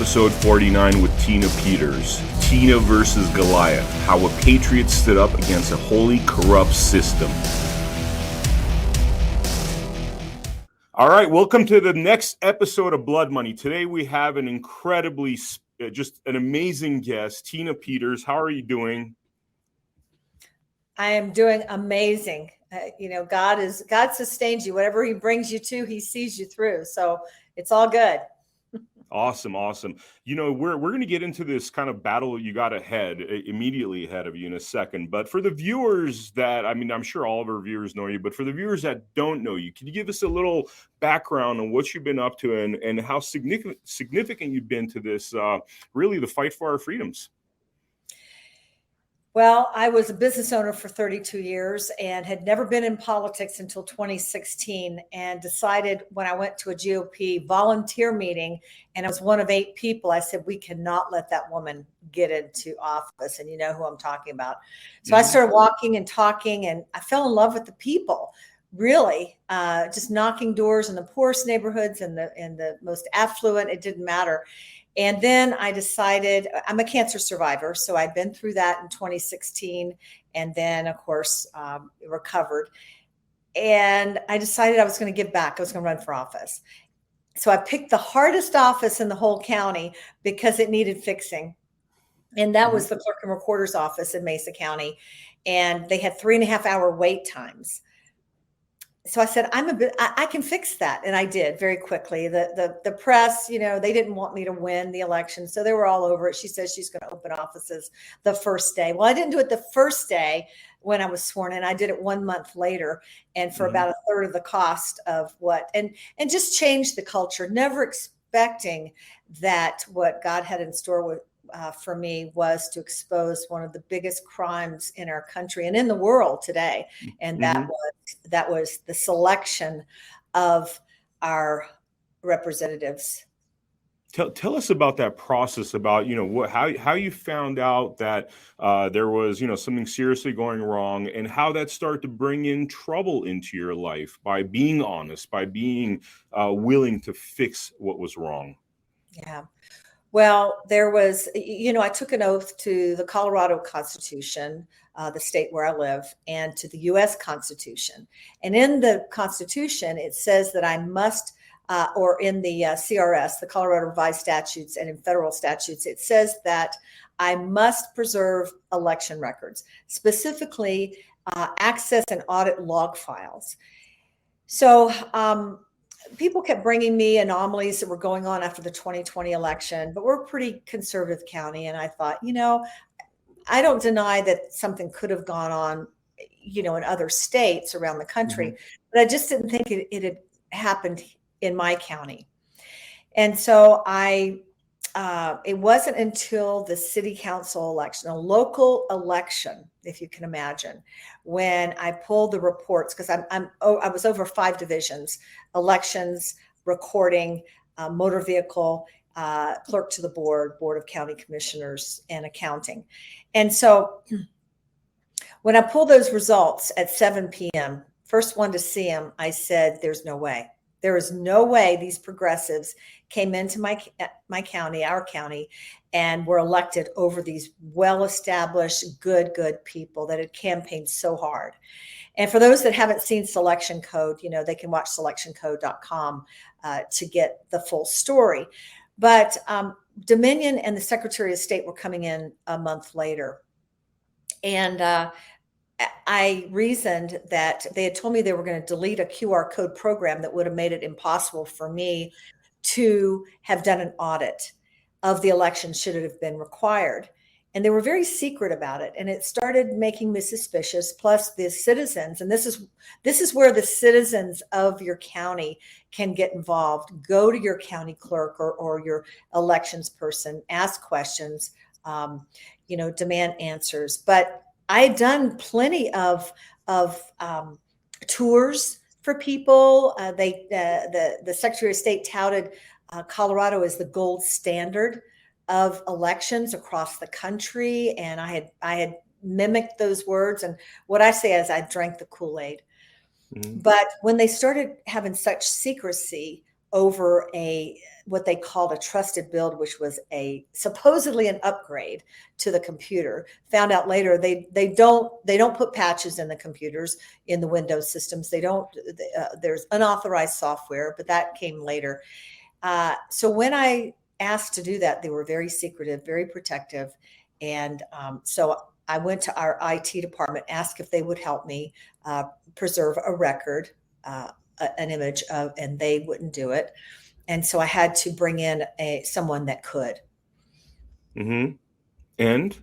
episode 49 with Tina Peters. Tina versus Goliath, how a patriot stood up against a wholly corrupt system. All right, welcome to the next episode of Blood Money. Today we have an incredibly, just an amazing guest, Tina Peters. How are you doing? I am doing amazing. God sustains you. Whatever he brings you to, he sees you through. So it's all good. Awesome. We're going to get into this kind of battle you got immediately ahead of you in a second. But for the viewers I'm sure all of our viewers know you, but for the viewers that don't know you, can you give us a little background on what you've been up to and how significant you've been to this, really the fight for our freedoms? Well, I was a business owner for 32 years and had never been in politics until 2016, and decided when I went to a GOP volunteer meeting, and I was one of 8 people, I said, we cannot let that woman get into office. And you know who I'm talking about. So I started walking and talking, and I fell in love with the people, really, just knocking doors in the poorest neighborhoods and the most affluent. It didn't matter. And then I decided, I'm a cancer survivor, so I'd been through that in 2016, and then, of course, recovered. And I decided I was going to give back. I was going to run for office. So I picked the hardest office in the whole county because it needed fixing. And that was the clerk and recorder's office in Mesa County. And they had 3.5-hour wait times. So I said, I can fix that. And I did very quickly. The press, they didn't want me to win the election. So they were all over it. She says she's going to open offices the first day. Well, I didn't do it the first day when I was sworn in. I did it 1 month later, and for about a third of the cost of and just changed the culture, never expecting that what God had in store for me was to expose one of the biggest crimes in our country and in the world today. And that was the selection of our representatives. Tell us about that process, about how you found out that there was something seriously going wrong, and how that started to bring in trouble into your life by being honest, by being willing to fix what was wrong. Yeah. Well, there was, I took an oath to the Colorado Constitution, the state where I live, and to the U.S. Constitution. And in the Constitution, it says that I must, or in the CRS, the Colorado Revised Statutes, and in federal statutes, it says that I must preserve election records, specifically access and audit log files. So, people kept bringing me anomalies that were going on after the 2020 election, but we're a pretty conservative county. And I thought, I don't deny that something could have gone on, in other states around the country, but I just didn't think it had happened in my county. And so it wasn't until the city council election, a local election, if you can imagine, when I pulled the reports, because I was over 5 divisions: elections, recording, motor vehicle, clerk to the board of county commissioners, and accounting. And so when I pulled those results at 7 p.m., first one to see them, I said, there's no way. There is no way these progressives came into my county, our county, and were elected over these well-established, good people that had campaigned so hard. And for those that haven't seen Selection Code, they can watch selectioncode.com to get the full story. But Dominion and the Secretary of State were coming in a month later. And I reasoned that they had told me they were going to delete a QR code program that would have made it impossible for me to have done an audit of the election should it have been required. And they were very secret about it. And it started making me suspicious. Plus the citizens, and this is where the citizens of your county can get involved. Go to your county clerk or your elections person, ask questions, demand answers. But I had done plenty of tours for people. The Secretary of State touted Colorado as the gold standard of elections across the country, and I had mimicked those words. And what I say is I drank the Kool-Aid. But when they started having such secrecy over a what they called a trusted build, which was supposedly an upgrade to the computer. Found out later they don't put patches in the computers, in the Windows systems. They don't. There's unauthorized software, but that came later. So when I asked to do that, they were very secretive, very protective, and so I went to our IT department, asked if they would help me preserve a record, an image of, and they wouldn't do it. And so I had to bring in someone that could. Mm-hmm. And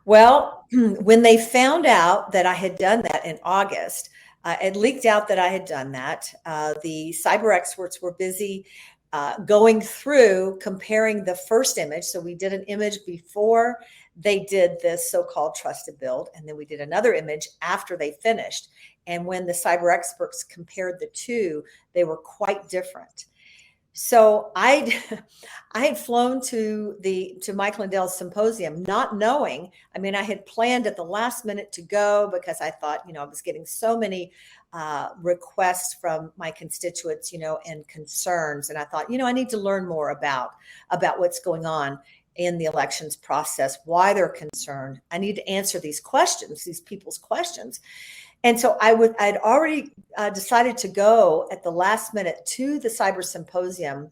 Well, when they found out that I had done that in August, it leaked out that I had done that. The cyber experts were busy going through comparing the first image. So we did an image before they did this so-called trusted build, and then we did another image after they finished. And when the cyber experts compared the two, they were quite different. So I had flown to Mike Lindell's symposium, not knowing. I mean, I had planned at the last minute to go because I thought, I was getting so many requests from my constituents, and concerns, and I thought, I need to learn more about what's going on in the elections process, why they're concerned. I need to answer these questions, these people's questions. And so I'd already decided to go at the last minute to the cyber symposium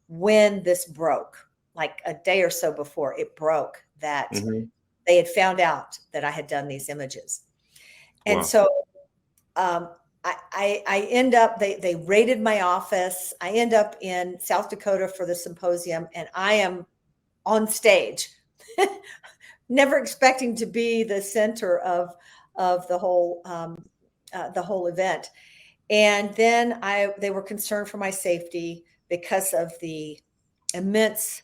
when this broke, like a day or so before it broke, that mm-hmm. they had found out that I had done these images. And Wow. so I end up, they raided my office. I end up in South Dakota for the symposium, and I am on stage, never expecting to be the center of the whole event. And then they were concerned for my safety because of the immense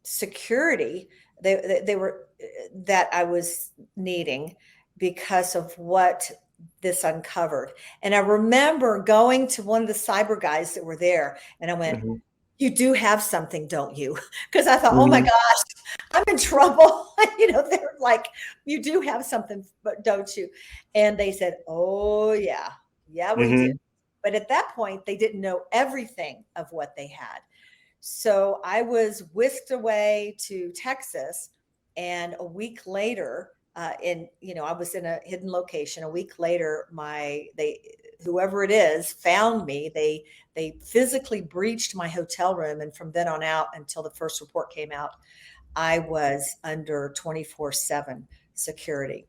security they were that I was needing because of what this uncovered. And I remember going to one of the cyber guys that were there, and I went, Mm-hmm. "You do have something, don't you?" Because I thought, "Oh my Mm-hmm. gosh, I'm in trouble." They're like, "You do have something, but don't you?" And they said, "Oh yeah, we Mm-hmm. do." But at that point, they didn't know everything of what they had. So I was whisked away to Texas, and a week later, I was in a hidden location. A week later, whoever it is found me. They physically breached my hotel room, and from then on out until the first report came out, I was under 24/7 security.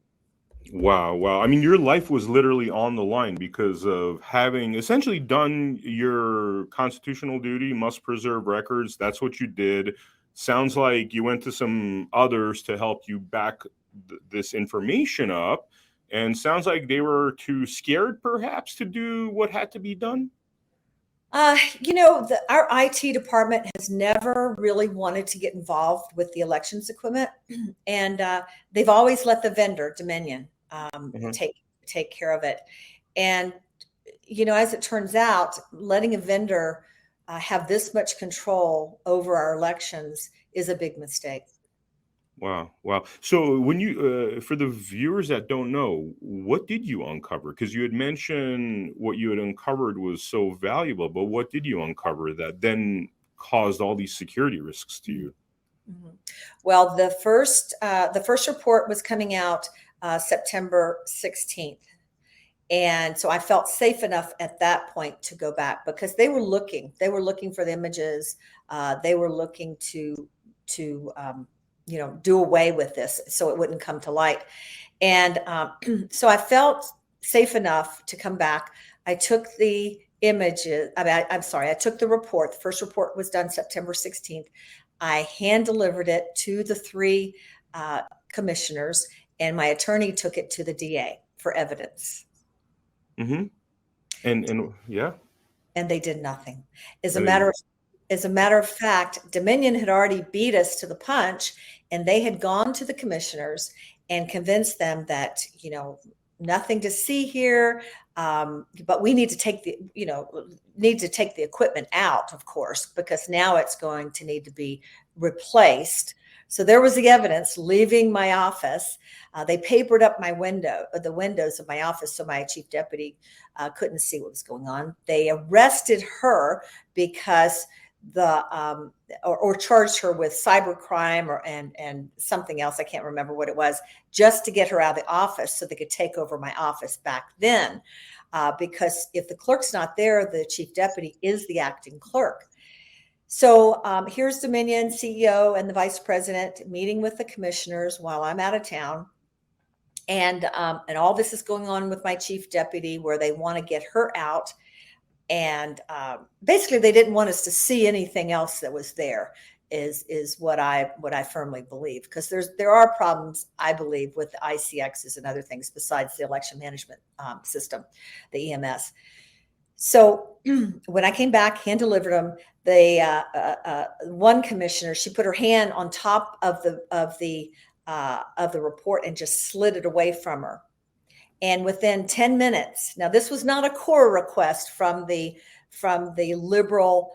Wow, wow. I mean, your life was literally on the line because of having essentially done your constitutional duty, must preserve records. That's what you did. Sounds like you went to some others to help you back this information up. And sounds like they were too scared, perhaps, to do what had to be done. Our IT department has never really wanted to get involved with the elections equipment, and they've always let the vendor, Dominion, Mhm. take care of it. And as it turns out, letting a vendor have this much control over our elections is a big mistake. Wow, wow. So when for the viewers that don't know, what did you uncover? Because you had mentioned what you had uncovered was so valuable, but what did you uncover that then caused all these security risks to you? Mhm. Well, the first report was coming out September 16th. And so I felt safe enough at that point to go back because they were looking. They were looking for the images. They were looking to do away with this so it wouldn't come to light. And so I felt safe enough to come back. I took the images. I'm sorry. I took the report. The first report was done September 16th. I hand delivered it to the three commissioners, and my attorney took it to the DA for evidence. Hmm. And yeah, And they did nothing. As a and matter they, of as a matter of fact, Dominion had already beat us to the punch, and they had gone to the commissioners and convinced them that nothing to see here, but we need to take the equipment out, of course, because now it's going to need to be replaced. So there was the evidence leaving my office. They papered up the windows of my office, so my chief deputy couldn't see what was going on. They arrested her because or charged her with cybercrime and something else. I can't remember what it was, just to get her out of the office so they could take over my office back then. Because if the clerk's not there, the chief deputy is the acting clerk. So here's Dominion CEO and the vice president meeting with the commissioners while I'm out of town. And all this is going on with my chief deputy, where they want to get her out. And basically, they didn't want us to see anything else that was there. Is what I firmly believe, because there are problems, I believe, with the ICXs and other things besides the election management system, the EMS. So when I came back, hand delivered them. One commissioner, she put her hand on top of the report and just slid it away from her. And within 10 minutes, now this was not a core request from the liberal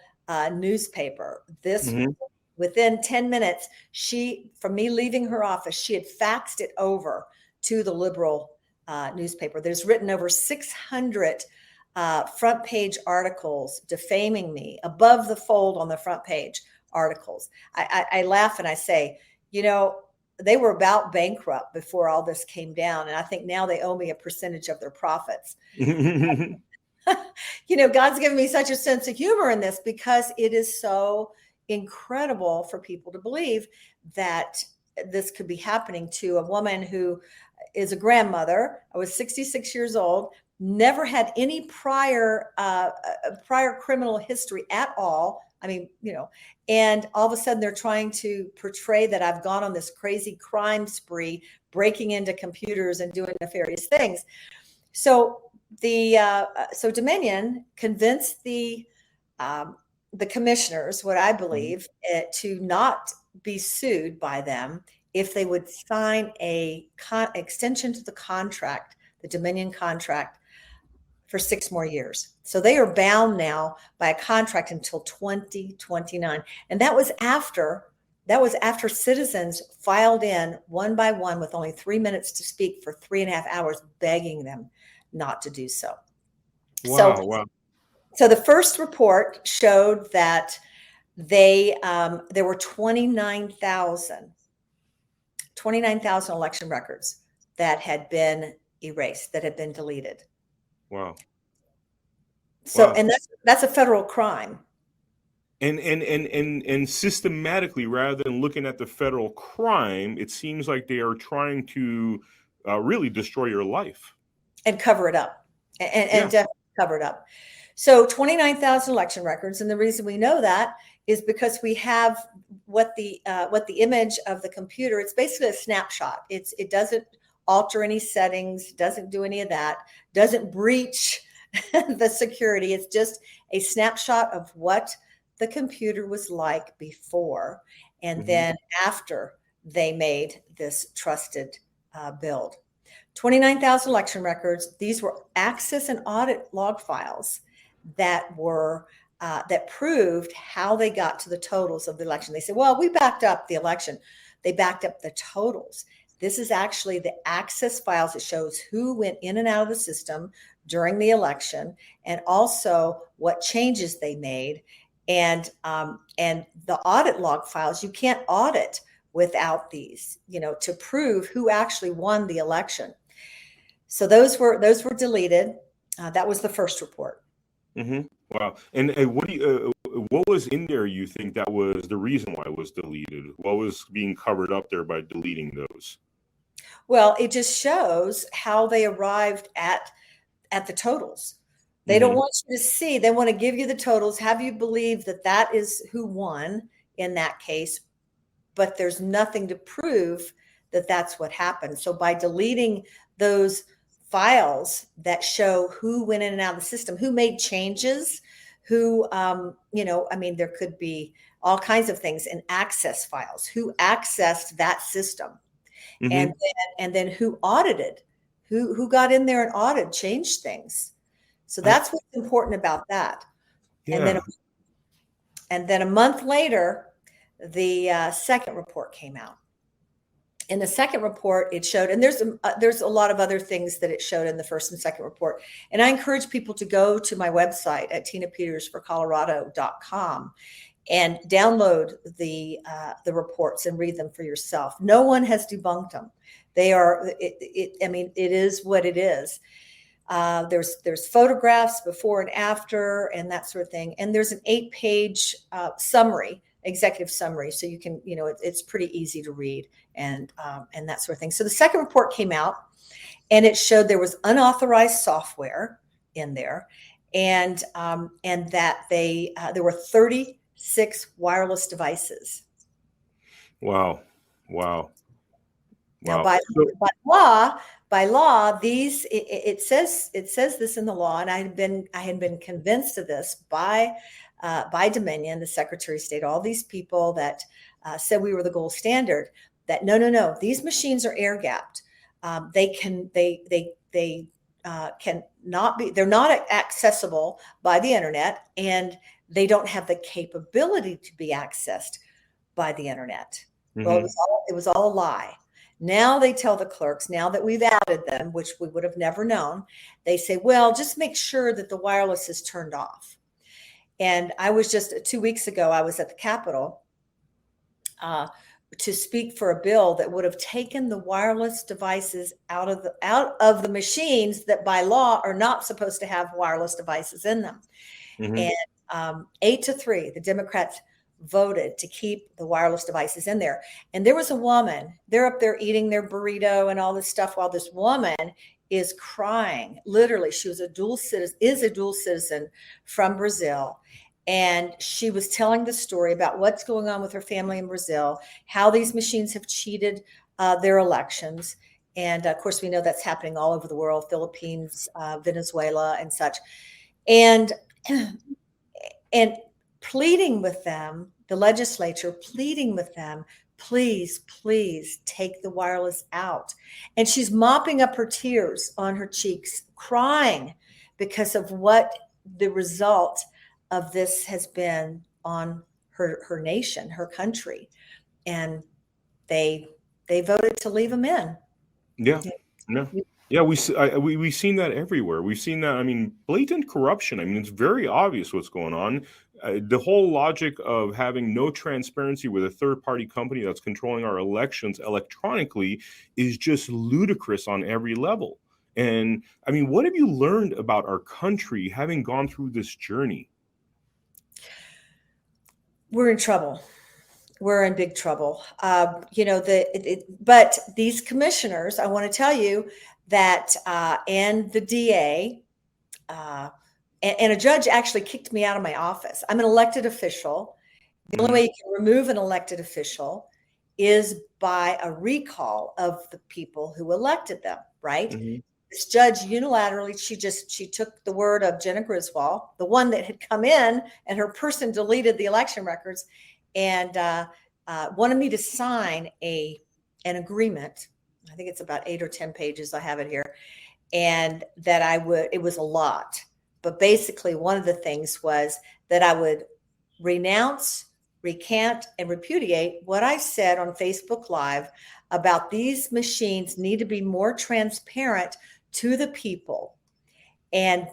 newspaper. This within 10 minutes, from me leaving her office, she had faxed it over to the liberal newspaper. There's written over 600 front page articles defaming me, above the fold on the front page articles. I laugh and I say, they were about bankrupt before all this came down. And I think now they owe me a percentage of their profits. God's given me such a sense of humor in this, because it is so incredible for people to believe that this could be happening to a woman who is a grandmother. I was 66 years old, never had any prior criminal history at all. I mean, and all of a sudden they're trying to portray that I've gone on this crazy crime spree, breaking into computers and doing nefarious things. So so Dominion convinced the commissioners, what I believe, to not be sued by them if they would sign a extension to the contract, the Dominion contract, for 6 more years. So they are bound now by a contract until 2029. And that was after citizens filed in one by one with only 3 minutes to speak for 3.5 hours, begging them not to do so. Wow. So the first report showed that there were 29,000 election records that had been erased, that had been deleted. Wow. So, and that's a federal crime. And systematically, rather than looking at the federal crime, it seems like they are trying to really destroy your life and cover it up, and definitely cover it up. So 29,000 election records, and the reason we know that is because we have what the image of the computer. It's basically a snapshot. It doesn't alter any settings, doesn't do any of that, doesn't breach the security. It's just a snapshot of what the computer was like before, and then after they made this trusted build. 29,000 election records. These were access and audit log files that were that proved how they got to the totals of the election. They said, well, we backed up the election. They backed up the totals. This is actually the access files that shows who went in and out of the system during the election, and also what changes they made. And the audit log files, you can't audit without these, to prove who actually won the election. So those were deleted. That was the first report. Wow. And what was in there, you think, that was the reason why it was deleted? What was being covered up there by deleting those? Well, it just shows how they arrived at the totals. They don't want you to see. They want to give you the totals, have you believe that is who won in that case, but there's nothing to prove that that's what happened. So by deleting those files that show who went in and out of the system, who made changes, who, there could be all kinds of things in access files, who accessed that system, and then who audited, who got in there and audited, changed things. So that's what's important about that. Yeah. And then a month later, the second report came out. In the second report, it showed, and there's a lot of other things that it showed in the first and second report. And I encourage people to go to my website at tinapetersforcolorado.com and download the reports and read them for yourself. No one has debunked them. They are, I mean, it is what it is. There's photographs before and after and that sort of thing. And there's an 8-page summary, executive summary. So you can, it's pretty easy to read and that sort of thing. So the second report came out and it showed there was unauthorized software in there and that there were 36 wireless devices. Wow. Now, by law, these it says this in the law, and I had been convinced of this by Dominion, the Secretary of State, all these people that said we were the gold standard. That no, these machines are air gapped. They cannot be. They're not accessible by the internet, and they don't have the capability to be accessed by the internet. Mm-hmm. Well, it was all a lie. Now they tell the clerks, now that we've added them, which we would have never known, they say, well, just make sure that the wireless is turned off. And I was just 2 weeks ago, I was at the Capitol to speak for a bill that would have taken the wireless devices out of the machines that by law are not supposed to have wireless devices in them. Mm-hmm. And 8-3, the Democrats voted to keep the wireless devices in there. And there was a woman, they're up there eating their burrito and all this stuff while this woman is crying. Literally, she was a dual citizen from Brazil. And she was telling the story about what's going on with her family in Brazil, how these machines have cheated their elections. And of course, we know that's happening all over the world, Philippines, Venezuela and such. And pleading with them, the legislature pleading with them, please take the wireless out. And she's mopping up her tears on her cheeks, crying because of what the result of this has been on her nation, her country. And they voted to leave them in. Yeah. No. Yeah, we've seen that everywhere. We've seen that. I mean, blatant corruption. I mean, it's very obvious what's going on. The whole logic of having no transparency with a third-party company that's controlling our elections electronically is just ludicrous on every level. And I mean, what have you learned about our country having gone through this journey? We're in trouble. We're in big trouble. But these commissioners, I want to tell you that, and the DA, and a judge actually kicked me out of my office. I'm an elected official. The only way you can remove an elected official is by a recall of the people who elected them, right? Mm-hmm. This judge unilaterally, she took the word of Jenna Griswold, the one that had come in and her person deleted the election records, and wanted me to sign an agreement. I think it's about 8 or 10 pages. I have it here. And that it was a lot. But basically, one of the things was that I would renounce, recant, and repudiate what I said on Facebook Live about these machines need to be more transparent to the people. And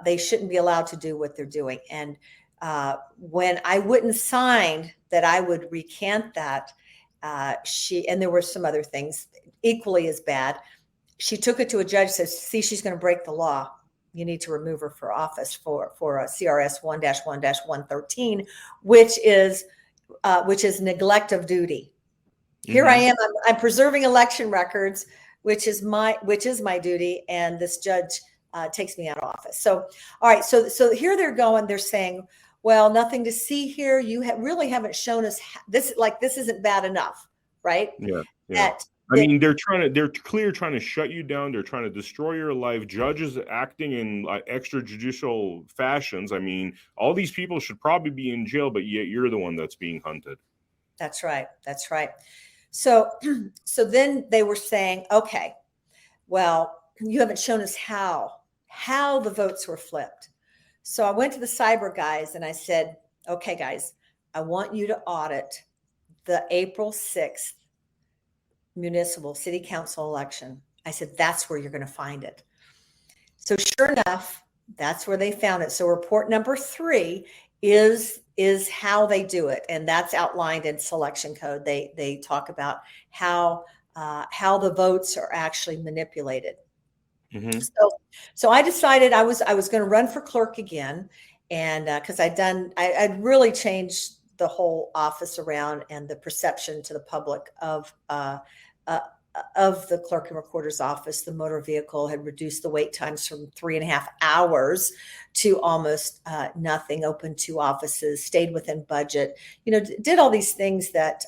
they shouldn't be allowed to do what they're doing. And when I wouldn't sign that I would recant that, and there were some other things equally as bad. She took it to a judge, says, see, she's going to break the law. You need to remove her for office for a CRS 1-1-113, which is neglect of duty. Mm-hmm. Here I am. I'm preserving election records, which is my duty, and this judge takes me out of office. So, all right. So here they're going. They're saying, well, nothing to see here. You really haven't shown us this. Like, this isn't bad enough, right? Yeah. I mean, they're clearly trying to shut you down. They're trying to destroy your life. Judges acting in extrajudicial fashions. I mean, all these people should probably be in jail, but yet you're the one that's being hunted. That's right. So then they were saying, okay, well, you haven't shown us how the votes were flipped. So I went to the cyber guys and I said, okay, guys, I want you to audit the April 6th municipal city council election. I said, that's where you're going to find it. So sure enough, that's where they found it. So report number 3 is how they do it. And that's outlined in selection code. They talk about how the votes are actually manipulated. Mm-hmm. So I decided I was going to run for clerk again. And because I'd really changed the whole office around and the perception to the public of the clerk and recorder's office. The motor vehicle had reduced the wait times from 3.5 hours to almost nothing, opened 2 offices, stayed within budget, did all these things that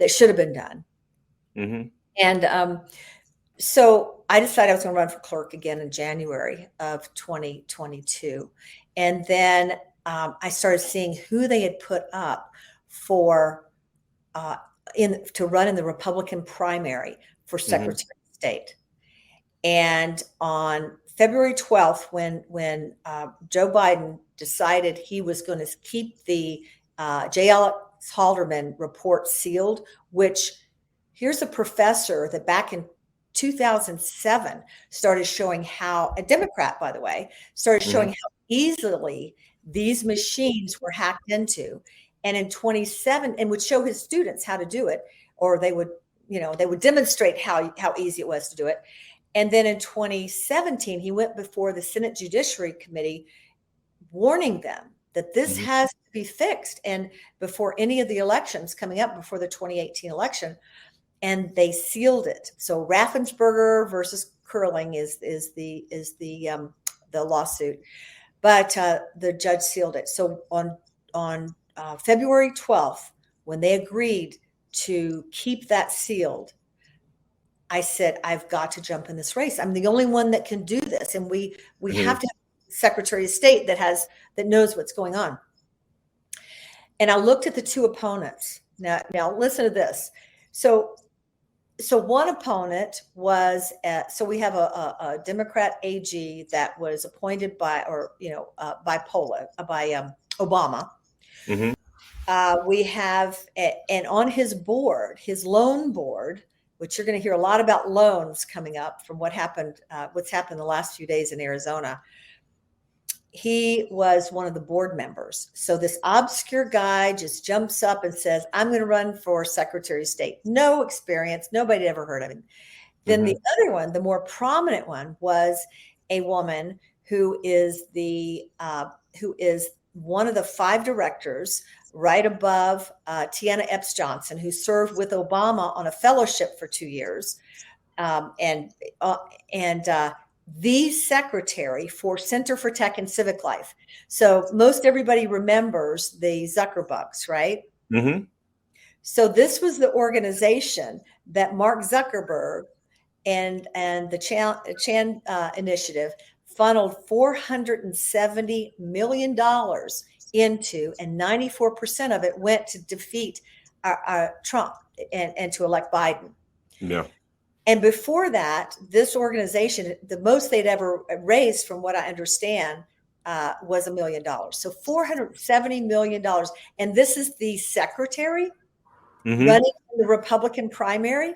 should have been done. Mm-hmm. And so I decided I was going to run for clerk again in January of 2022. And then I started seeing who they had put up for to run in the Republican primary for Secretary of State. And on February 12th, when Joe Biden decided he was going to keep the J. Alex Halderman report sealed, which here's a professor that back in 2007 started showing how, a Democrat, by the way, started showing how easily these machines were hacked into. And in 27, and would show his students how to do it, or they would demonstrate how easy it was to do it. And then in 2017, he went before the Senate Judiciary Committee, warning them that this has to be fixed. And before any of the elections coming up, before the 2018 election, and they sealed it. So Raffensperger versus Curling is the lawsuit, but the judge sealed it. So on February 12th, when they agreed to keep that sealed, I said, I've got to jump in this race. I'm the only one that can do this. And we have to have a Secretary of State that knows what's going on. And I looked at the 2 opponents. Now listen to this. So one opponent was so we have a Democrat AG that was appointed by Obama. Mm-hmm. We have, and on his board, his loan board, which you're going to hear a lot about loans coming up from what's happened the last few days in Arizona. He was one of the board members. So this obscure guy just jumps up and says, I'm going to run for Secretary of State. No experience. Nobody ever heard of him. Then the other one, the more prominent one, was a woman who is one of the 5 directors right above Tiana Epps Johnson, who served with Obama on a fellowship for 2 years, and the secretary for Center for Tech and Civic Life. So most everybody remembers the Zuckerbugs, right? Mm-hmm. So this was the organization that Mark Zuckerberg and the Chan Initiative funneled $470 million into, and 94% of it went to defeat Trump and to elect Biden. Yeah. And before that, this organization, the most they'd ever raised, from what I understand, was $1 million. So $470 million. And this is the secretary running in the Republican primary.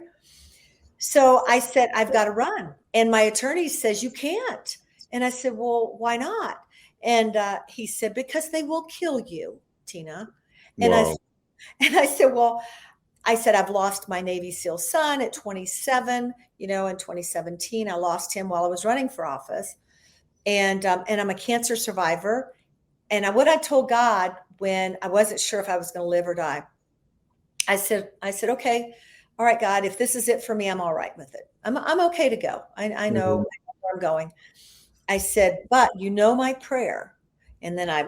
So I said, I've got to run. And my attorney says, you can't. And I said, well, why not? And he said, because they will kill you, Tina. And Wow. I said, well, I've lost my Navy SEAL son at 27. In 2017, I lost him while I was running for office. And I'm a cancer survivor. And what I told God when I wasn't sure if I was going to live or die, I said, okay, all right, God, if this is it for me, I'm all right with it. I'm okay to go. I know where I'm going. I said, but my prayer. And then I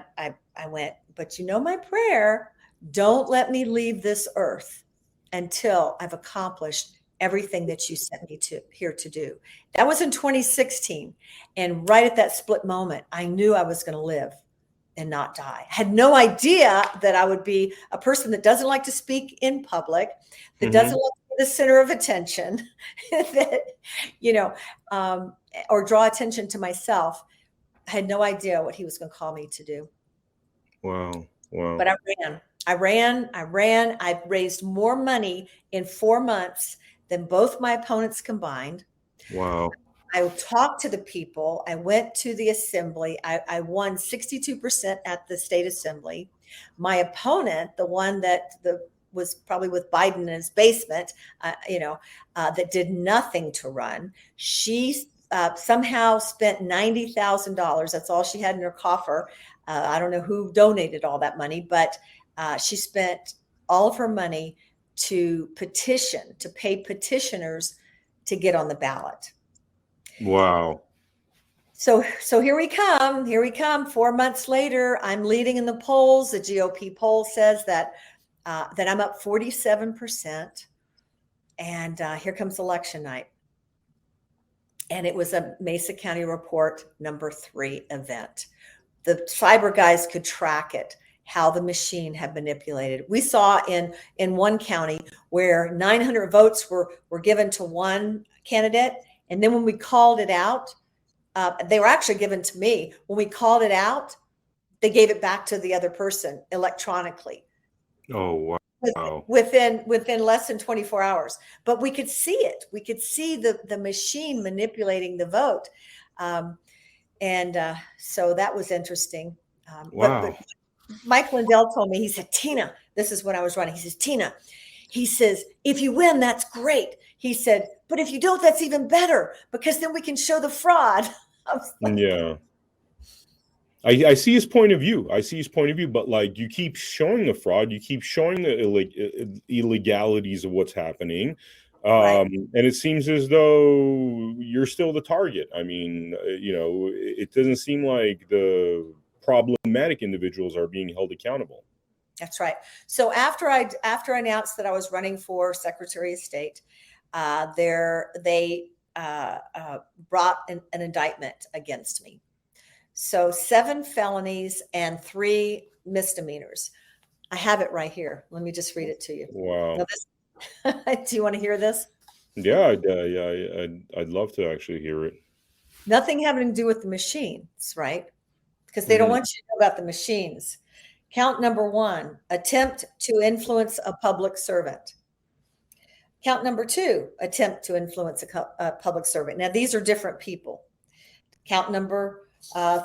went, but my prayer, don't let me leave this earth until I've accomplished everything that you sent me here to do. That was in 2016. And right at that split moment, I knew I was going to live and not die. I had no idea that I would be a person that doesn't like to speak in public, that doesn't like to be the center of attention, or draw attention to myself. I had no idea what he was going to call me to do. Wow. But I ran. I ran. I raised more money in 4 months than both my opponents combined. Wow. I talked to the people. I went to the assembly. I won 62% at the state assembly. My opponent, the one that was probably with Biden in his basement, that did nothing to run, she somehow spent $90,000. That's all she had in her coffer. I don't know who donated all that money, but she spent all of her money to pay petitioners to get on the ballot. Wow. So here we come. Here we come. 4 months later, I'm leading in the polls. The GOP poll says that I'm up 47%. And here comes election night. And it was a Mesa County Report #3 event. The cyber guys could track it, how the machine had manipulated. We saw in one county where 900 votes were given to one candidate. And then when we called it out, they were actually given to me. When we called it out, they gave it back to the other person electronically. Oh, wow. Within less than 24 hours. But we could see it. We could see the machine manipulating the vote. So that was interesting. Wow. But Mike Lindell told me, he said, Tina, this is when I was running. He says, Tina, he says, if you win, that's great. He said, but if you don't, that's even better, because then we can show the fraud. Yeah. I see his point of view. But like, you keep showing the fraud, you keep showing the illegalities of what's happening. Right. And it seems as though you're still the target. I mean, it doesn't seem like the problematic individuals are being held accountable. That's right. So after I announced that I was running for Secretary of State, they brought an indictment against me. So 7 felonies and 3 misdemeanors. I have it right here. Let me just read it to you. Wow. Do you want to hear this? Yeah, I'd love to actually hear it. Nothing having to do with the machines, right? Because they don't want you to know about the machines. Count number 1, attempt to influence a public servant. Count number 2, attempt to influence a public servant. Now, these are different people. Count number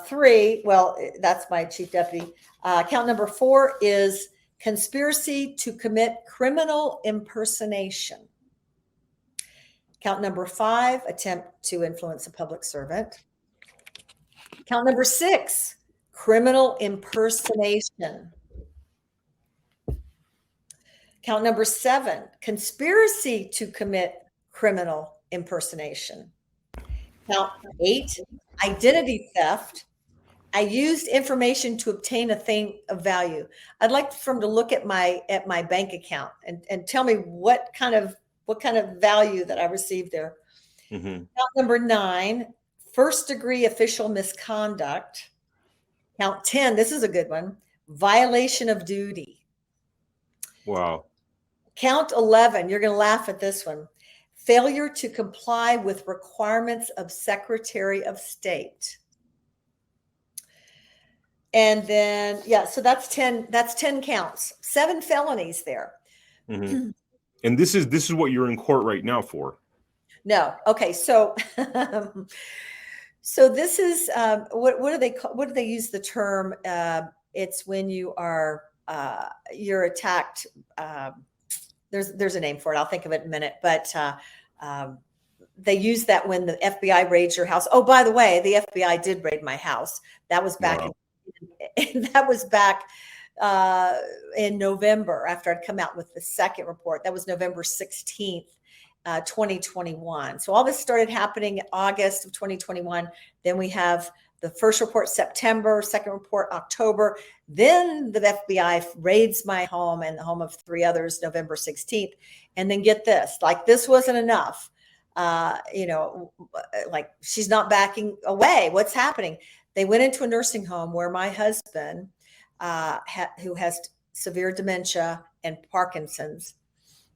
3, well, that's my chief deputy. Count number 4 is conspiracy to commit criminal impersonation. Count number 5, attempt to influence a public servant. Count number 6, criminal impersonation. Count number 7, conspiracy to commit criminal impersonation. Count 8, identity theft. I used information to obtain a thing of value. I'd like for him to look at my bank account and tell me what kind of value that I received there. Count number 9, first-degree official misconduct. Count 10, this is a good one, violation of duty. Wow. Count 11, you're going to laugh at this one, failure to comply with requirements of Secretary of State. And then, so that's 10 counts, 7 felonies there. And this is what you're in court right now for. No. Okay. So, so this is, what do they use the term? It's when you're attacked. There's a name for it. I'll think of it in a minute, but, they use that when the FBI raids your house. Oh, by the way, the FBI did raid my house. That was back in November, after I'd come out with the second report. That was November 16th, 2021. So all this started happening in August of 2021. Then we have the first report September, second report October. Then the FBI raids my home and the home of 3 others November 16th. And then get this, like this wasn't enough. Like she's not backing away. What's happening? They went into a nursing home where my husband, who has severe dementia and Parkinson's,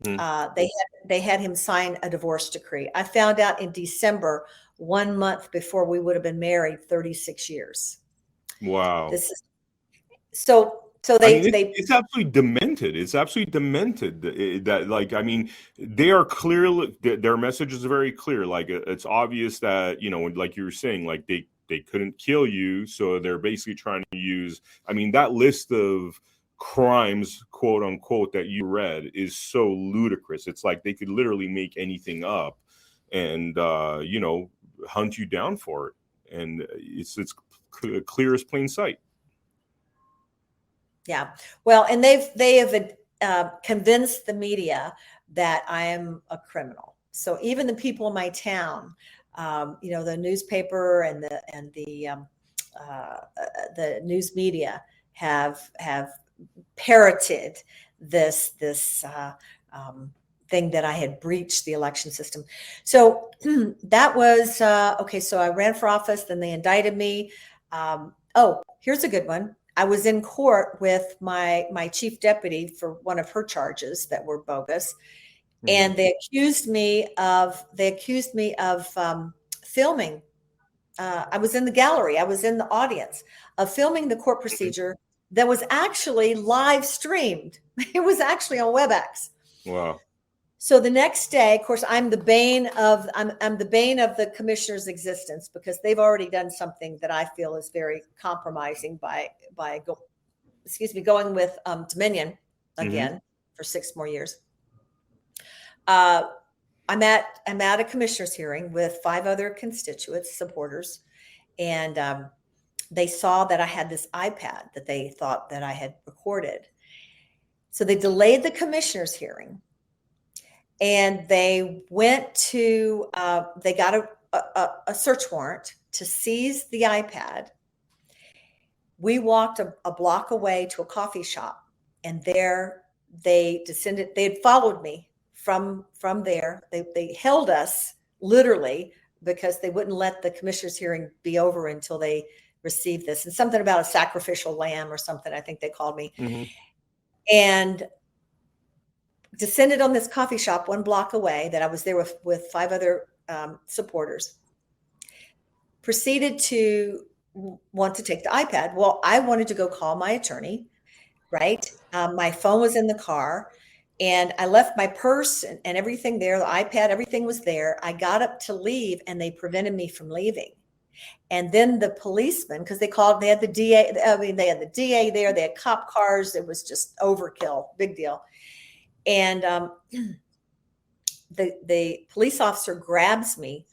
they had him sign a divorce decree. I found out in December, 1 month before we would have been married 36 years. Wow. So So I mean, they it's absolutely demented. It's absolutely demented that, like, I mean, they are clearly, their message is very clear. Like, it's obvious that, you know, like you were saying, like they couldn't kill you, so they're basically trying to use. I mean, that list of crimes, quote unquote, that you read is so ludicrous. It's like they could literally make anything up, and you know, hunt you down for it, and it's clear as plain sight. Yeah. Well, and they have convinced the media that I am a criminal. So even the people in my town, you know, the newspaper and uh, the news media have parroted this thing that I had breached the election system. So that was okay. So I ran for office, then they indicted me. Oh, here's a good one. I was in court with my chief deputy for one of her charges that were bogus, Mm-hmm. and they accused me of filming. I was in the gallery. I was in the audience of filming the court procedure that was actually live streamed. It was actually on WebEx. Wow. So the next day, of course, I'm the bane of the commissioner's existence because they've already done something that I feel is very compromising going with Dominion Mm-hmm. again for 6 more years. Uh, I'm at a commissioner's hearing with 5 other constituents, supporters, and they saw that I had this iPad that they thought that I had recorded. So they delayed the commissioner's hearing, and they got a search warrant to seize the iPad. We walked a block away to a coffee shop, and there they descended. They had followed me from there. They held us literally because they wouldn't let the commissioner's hearing be over until they received this, and something about a sacrificial lamb or something, I think they called me, Mm-hmm. and descended on this coffee shop 1 block away that I was there with 5 other supporters. Proceeded to want to take the iPad. Well, I wanted to go call my attorney, right? My phone was in the car, and I left my purse and everything there, the iPad, everything was there. I got up to leave, and they prevented me from leaving. And then the policeman, because they had the DA, they had the DA there, they had cop cars. It was just overkill, big deal. And the police officer grabs me,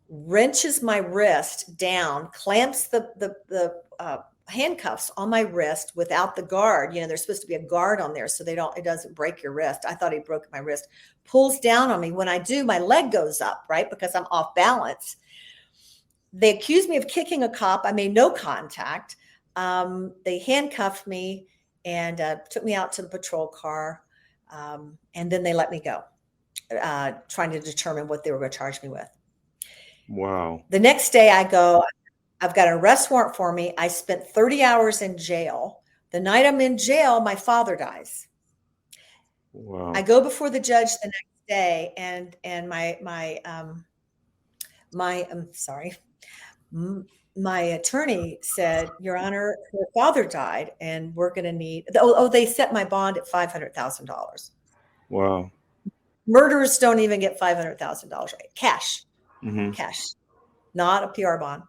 wrenches my wrist down, clamps the handcuffs on my wrist without the guard. You know, there's supposed to be a guard on there so it doesn't break your wrist. I thought he broke my wrist. Pulls down on me. When I do, my leg goes up, right? Because I'm off balance. They accused me of kicking a cop. I made no contact. They handcuffed me and took me out to the patrol car. And then they let me go, trying to determine what they were going to charge me with. Wow. The next day I go, I've got an arrest warrant for me. I spent 30 hours in jail. The night I'm in jail, my father dies. Wow. I go before the judge the next day, and my attorney said, Your Honor, her father died, and we're going to need. They set my bond at $500,000. Wow. Murderers don't even get $500,000, right? Cash, Mm-hmm. not a PR bond.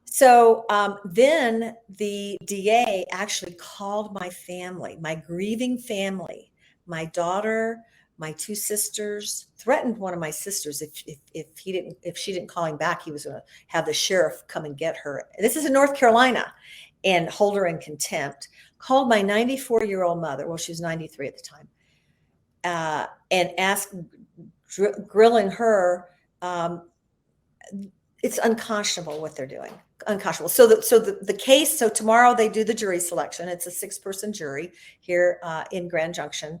So then the DA actually called my family, my grieving family, my daughter, my 2 sisters, threatened one of my sisters if she didn't call him back, he was going to have the sheriff come and get her. This is in North Carolina, and hold her in contempt. Called my 94-year-old mother. Well, she was 93 at the time, and asked, grilling her. It's unconscionable what they're doing. Unconscionable. So the case. So tomorrow they do the jury selection. It's a 6-person jury here in Grand Junction,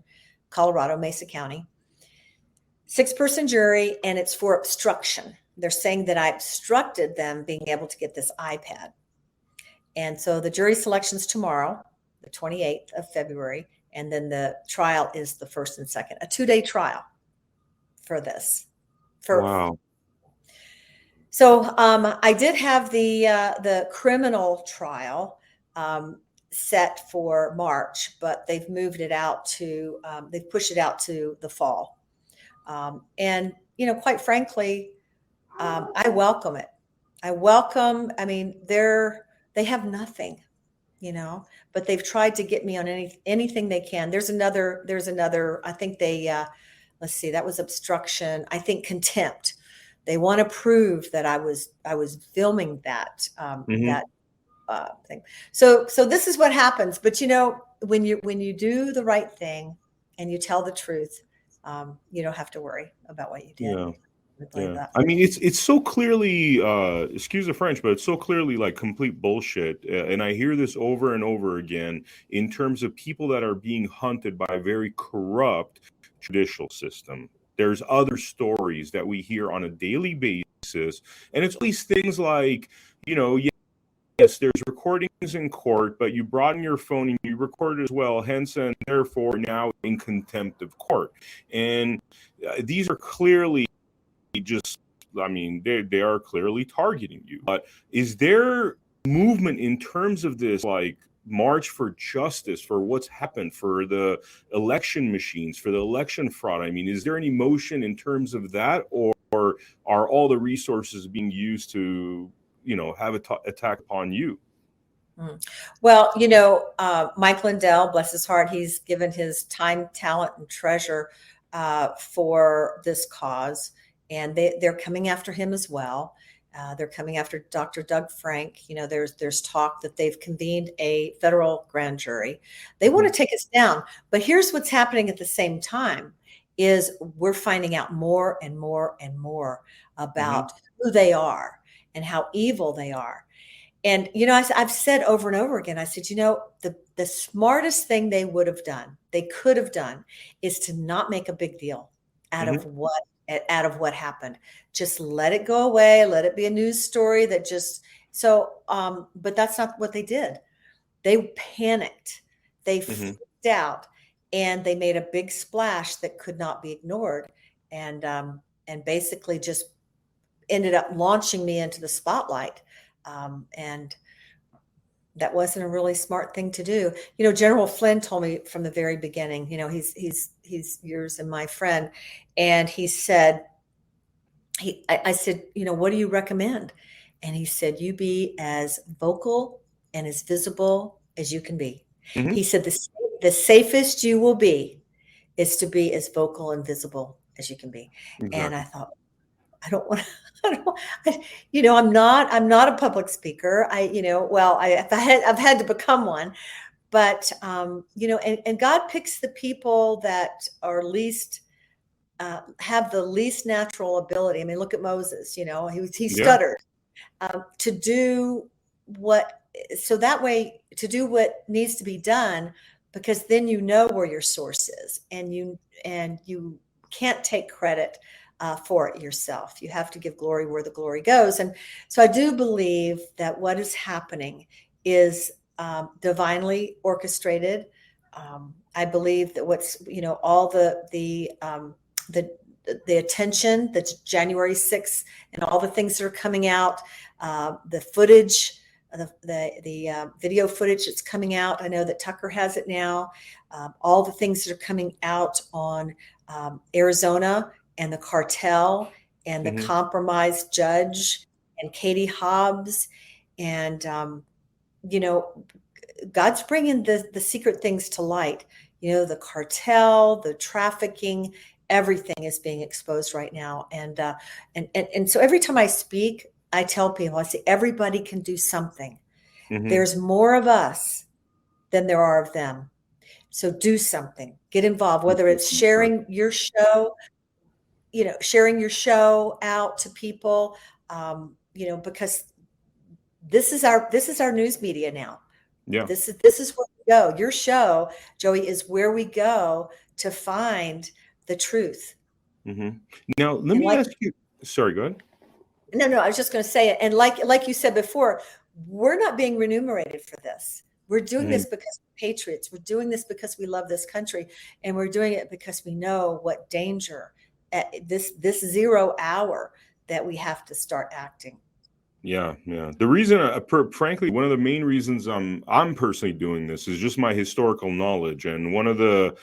Colorado, Mesa County. 6-person jury, and it's for obstruction. They're saying that I obstructed them being able to get this iPad. And so the jury selection's tomorrow, the 28th of February, and then the trial is the 1st and 2nd. A 2-day trial for this. Wow. So I did have the criminal trial set for March, but they've moved it out to, they've pushed it out to the fall. And, quite frankly, I welcome it. I mean, they have nothing, but they've tried to get me on anything they can. There's another, I think let's see, that was obstruction. I think contempt. They want to prove that I was filming that, that thing. So this is what happens. But when you do the right thing and you tell the truth, you don't have to worry about what you did. Yeah. Believe Yeah. that. I mean, it's so clearly, excuse the French, but it's so clearly like complete bullshit. And I hear this over and over again in terms of people that are being hunted by a very corrupt judicial system. There's other stories that we hear on a daily basis. And it's these things like, yes, there's recordings in court, but you brought in your phone and you recorded as well, hence and therefore now in contempt of court. And these are clearly just, I mean, they are clearly targeting you. But is there movement in terms of this, like march for justice for what's happened, for the election machines, for the election fraud? I mean, is there any motion in terms of that, or are all the resources being used to, have attack upon you? Well, Mike Lindell, bless his heart, he's given his time, talent, and treasure for this cause. And they're coming after him as well. They're coming after Dr. Doug Frank. There's talk that they've convened a federal grand jury. They want to take us down. But here's what's happening at the same time is we're finding out more and more and more about who they are and how evil they are. And, I've said over and over again, I said, the smartest thing they could have done is to not make a big deal out of what happened. Just let it go away. Let it be a news story but that's not what they did. They panicked. They freaked out, and they made a big splash that could not be ignored. And basically just ended up launching me into the spotlight. And that wasn't a really smart thing to do. General Flynn told me from the very beginning, he's yours and my friend. And he said, I said, what do you recommend? And he said, you be as vocal and as visible as you can be. He said, the safest you will be is to be as vocal and visible as you can be. Exactly. And I thought, I don't want to, I'm not a public speaker. I've had to become one, but, and God picks the people that are least, have the least natural ability. I mean, look at Moses, he stuttered, to do so that way to do what needs to be done, because then where your source is, and you can't take credit for it yourself. You have to give glory where the glory goes. And so I do believe that what is happening is divinely orchestrated. I believe that what's, all the attention that's January 6th and all the things that are coming out, the footage, the video footage that's coming out. I know that Tucker has it now. All the things that are coming out on Arizona and the cartel and the compromised judge and Katie Hobbs. And, God's bringing the secret things to light. The cartel, the trafficking, everything is being exposed right now. And so every time I speak, I tell people, I say, everybody can do something. There's more of us than there are of them. So do something, get involved, whether it's sharing your show, sharing your show out to people, because this is our news media now. Yeah. This is where we go. Your show, Joey, is where we go to find the truth. Now, let me ask you, sorry, go ahead. No, I was just going to say it. And like you said before, we're not being remunerated for this. We're doing this because we're patriots. We're doing this because we love this country, and we're doing it because we know what danger at this 0 hour that we have to start acting. Yeah, yeah. The reason, frankly, one of the main reasons I'm personally doing this is just my historical knowledge, and one of the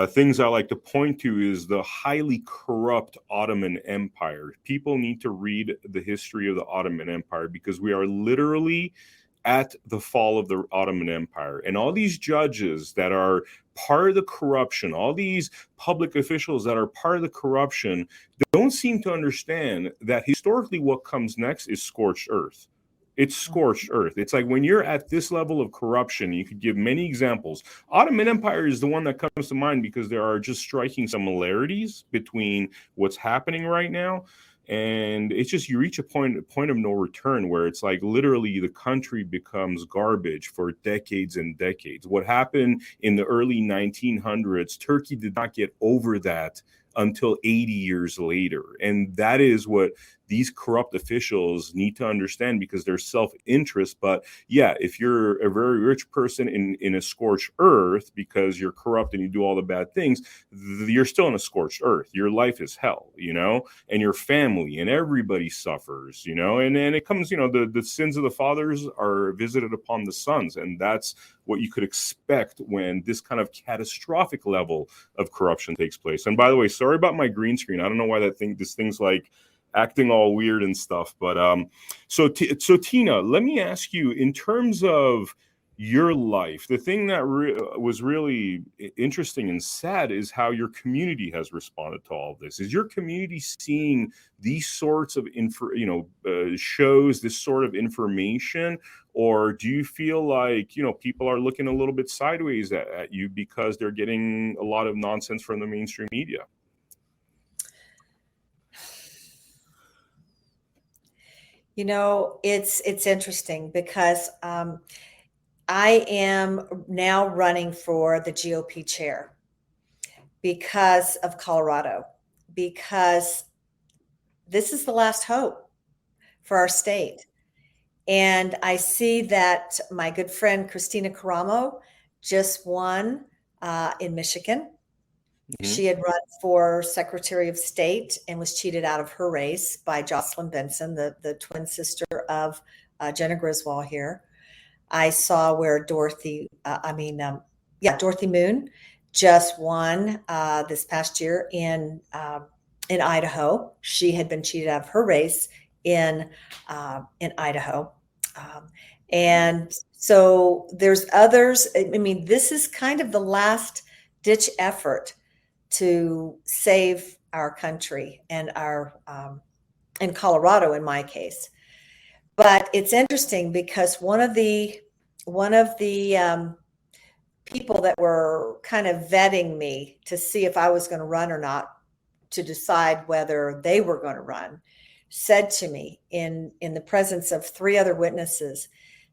things I like to point to is the highly corrupt Ottoman Empire. People need to read the history of the Ottoman Empire because we are literally at the fall of the Ottoman Empire, and all these judges that are part of the corruption, all these public officials that are part of the corruption don't seem to understand that historically what comes next is scorched earth. It's scorched earth. It's like when you're at this level of corruption, you could give many examples. Ottoman Empire is the one that comes to mind because there are just striking similarities between what's happening right now. And it's just you reach a point of no return where it's like literally the country becomes garbage for decades and decades. What happened in the early 1900s, Turkey did not get over that until 80 years later. And that is what these corrupt officials need to understand because they're self-interest. But yeah, if you're a very rich person in a scorched earth because you're corrupt and you do all the bad things, you're still in a scorched earth. Your life is hell, and your family and everybody suffers, and then it comes, the sins of the fathers are visited upon the sons. And that's what you could expect when this kind of catastrophic level of corruption takes place. And by the way, sorry about my green screen. I don't know why this thing's like acting all weird and stuff. But so Tina, let me ask you, in terms of your life, the thing that was really interesting and sad is how your community has responded to all of this. Is your community seeing these sorts of shows, this sort of information, or do you feel like people are looking a little bit sideways at you because they're getting a lot of nonsense from the mainstream media? It's interesting because I am now running for the GOP chair because of Colorado, because this is the last hope for our state. And I see that my good friend Christina Caramo just won in Michigan. Mm-hmm. She had run for Secretary of State and was cheated out of her race by Jocelyn Benson, the twin sister of Jenna Griswold here. I saw where Dorothy Moon just won this past year in Idaho. She had been cheated out of her race in Idaho. And so there's others. I mean, this is kind of the last ditch effort to save our country and our in Colorado, in my case. But it's interesting because one of the people that were kind of vetting me to see if I was going to run or not, to decide whether they were going to run, said to me in the presence of three other witnesses,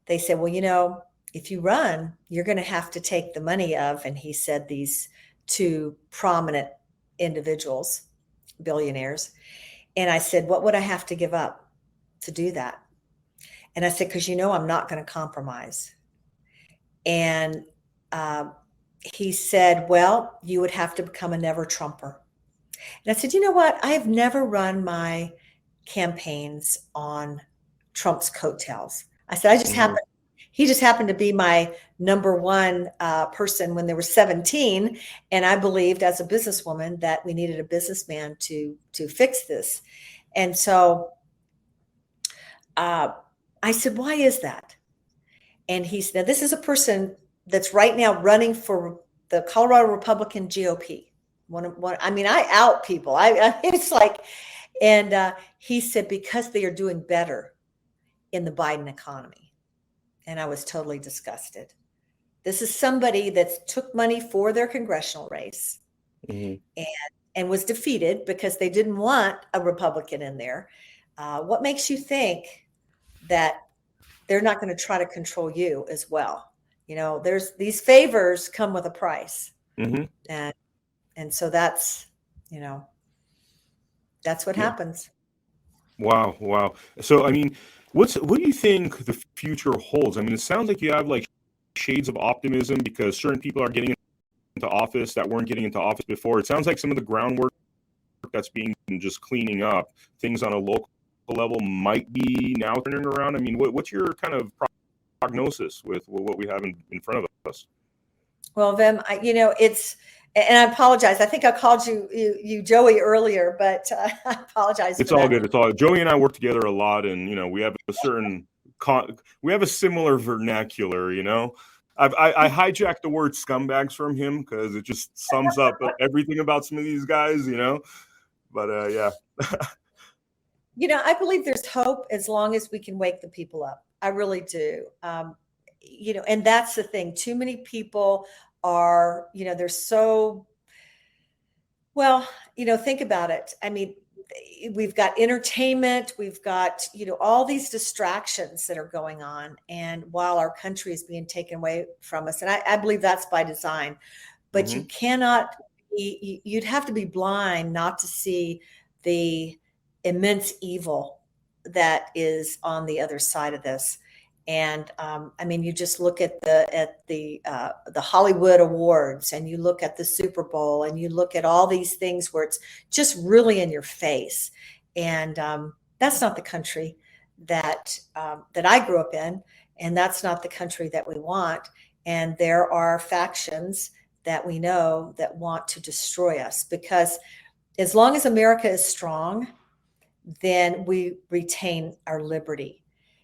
they said, well, if you run, you're going to have to take the money of, and he said these two prominent individuals, billionaires. And I said, what would I have to give up to do that? And I said, because I'm not going to compromise. And he said, well, you would have to become a never Trumper. And I said, you know what? I have never run my campaigns on Trump's coattails. I said, he just happened to be my number one person when there were 17. And I believed as a businesswoman that we needed a businessman to fix this. And so I said, why is that? And he said, this is a person that's right now running for the Colorado Republican GOP. I out people. It's like, and he said, because they are doing better in the Biden economy. And I was totally disgusted. This is somebody that took money for their congressional race, mm-hmm. and was defeated because they didn't want a Republican in there. What makes you think that they're not going to try to control you as well? There's these favors come with a price. Mm-hmm. And so that's what happens. Wow. So, what do you think the future holds? It sounds like you have like shades of optimism because certain people are getting into office that weren't getting into office before. It sounds like some of the groundwork that's being just cleaning up things on a local level might be now turning around? I mean, what's your kind of prognosis with what we have in front of us? Well, Vem, it's, and I apologize. I think I called you Joey earlier, but I apologize It's for all that. good. It's all Joey and I work together a lot, and we have a certain we have a similar vernacular. I hijacked the word scumbags from him because it just sums up everything about some of these guys. But yeah. I believe there's hope as long as we can wake the people up. I really do. And that's the thing. Too many people are, they're so, well, think about it. I mean, we've got entertainment, we've got, all these distractions that are going on. And while our country is being taken away from us, and I believe that's by design, but you cannot you'd have to be blind not to see the immense evil that is on the other side of this. And I mean, you just look at the Hollywood Awards, and you look at the Super Bowl, and you look at all these things where it's just really in your face. And that's not the country that I grew up in, and that's not the country that we want. And there are factions that we know that want to destroy us, because as long as America is strong, then we retain our liberty.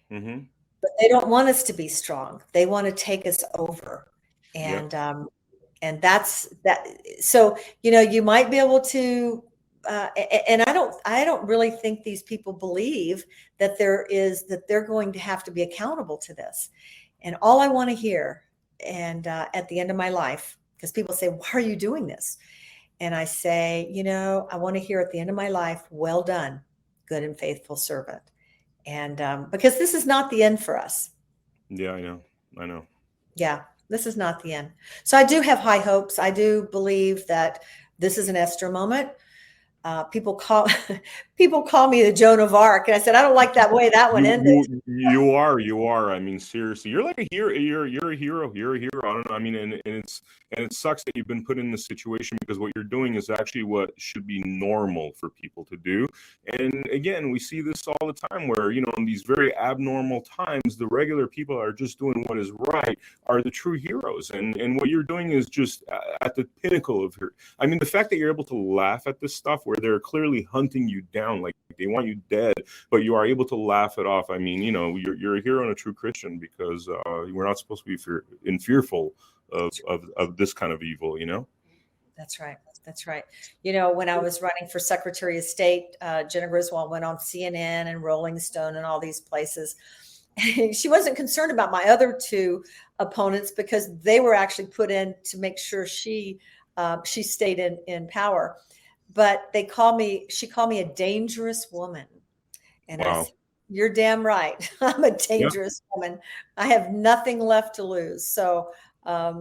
Mm-hmm. But they don't want us to be strong. They want to take us over. Yep. And that's that. So, you might be able to, and I don't really think these people believe that they're going to have to be accountable to this. And all I want to hear, and at the end of my life, because people say, why are you doing this? And I say, I want to hear at the end of my life, well done, good and faithful servant. And because this is not the end for us. Yeah, I know. Yeah, this is not the end. So I do have high hopes. I do believe that this is an Esther moment. People call me the Joan of Arc, and I said I don't like that way that one ended. You are. I mean, seriously, you're like a hero. You're a hero. You're a hero. I don't know. I mean, and it sucks that you've been put in this situation, because what you're doing is actually what should be normal for people to do. And again, we see this all the time, where in these very abnormal times, the regular people are just doing what is right, are the true heroes. And what you're doing is just at the pinnacle of her. I mean, the fact that you're able to laugh at this stuff where they're clearly hunting you down, like they want you dead, but you are able to laugh it off. I mean, you're a hero and a true Christian, because we're not supposed to be fearful of this kind of evil. That's right. That's right. When I was running for Secretary of State, Jenna Griswold went on CNN and Rolling Stone and all these places. She wasn't concerned about my other two opponents, because they were actually put in to make sure she stayed in power. But she called me a dangerous woman. And I Wow. said, you're damn right. I'm a dangerous woman. I have nothing left to lose. So, Yeah.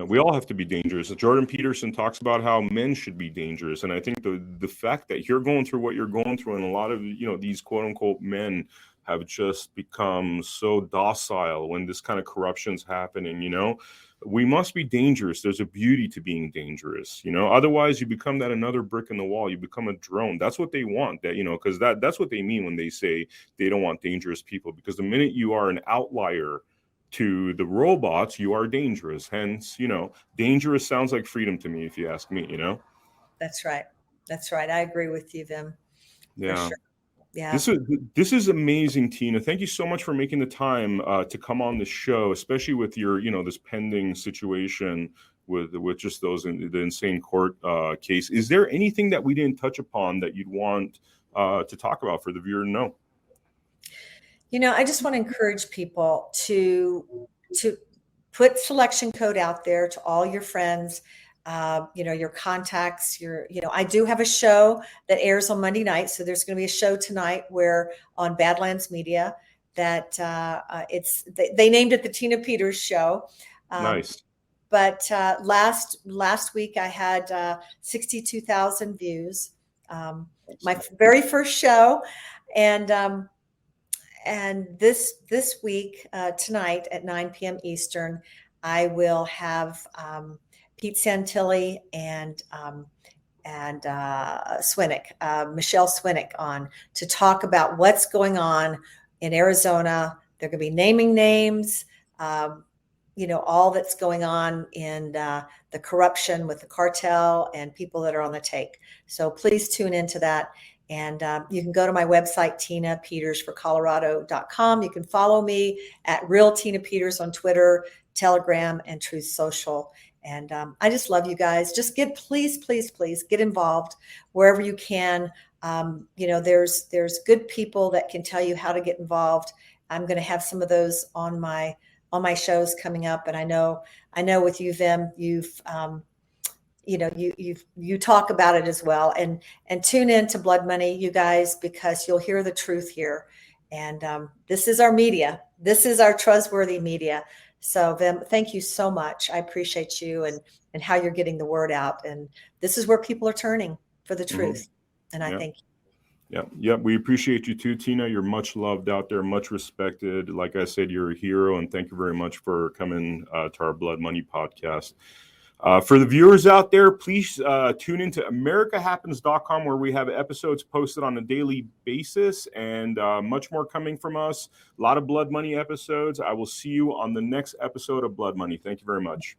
We all have to be dangerous. Jordan Peterson talks about how men should be dangerous, and I think the fact that you're going through what you're going through, and a lot of these quote unquote men have just become so docile when this kind of corruption's happening. We must be dangerous. There's a beauty to being dangerous. Otherwise you become that another brick in the wall. You become a drone. That's what they want. Because that's what they mean when they say they don't want dangerous people. Because the minute you are an outlier to the robots, you are dangerous. Hence, dangerous sounds like freedom to me, if you ask me. That's right. That's right. I agree with you, Vim. Yeah. For sure. Yeah. This is amazing, Tina. Thank you so much for making the time to come on the show, especially with your this pending situation with just the insane court case. Is there anything that we didn't touch upon that you'd want to talk about for the viewer to know? I just want to encourage people to put selection code out there to all your friends, your contacts, I do have a show that airs on Monday night. So there's going to be a show tonight where on Badlands Media that they named it the Tina Peters Show. Nice. But last week I had 62,000 views. My very first show. And this week, tonight at 9 p.m. Eastern, I will have Pete Santilli and Swinnick, Michelle Swinnick, on to talk about what's going on in Arizona. They're going to be naming names, all that's going on in the corruption with the cartel and people that are on the take. So please tune into that. And you can go to my website, tinapetersforcolorado.com. You can follow me at Real Tina Peters on Twitter, Telegram, and Truth Social. And I just love you guys. Just please get involved wherever you can. There's good people that can tell you how to get involved. I'm going to have some of those on my shows coming up. And I know with you, Vem, you've you talk about it as well, and tune in to Blood Money, you guys, because you'll hear the truth here. And this is our media. This is our trustworthy media. So Vem, thank you so much. I appreciate you and how you're getting the word out. And this is where people are turning for the truth. And I thank you. Yeah. We appreciate you too, Tina. You're much loved out there, much respected. Like I said, you're a hero, and thank you very much for coming to our Blood Money podcast. For the viewers out there, please tune into americahappens.com, where we have episodes posted on a daily basis, and much more coming from us. A lot of Blood Money episodes. I will see you on the next episode of Blood Money. Thank you very much.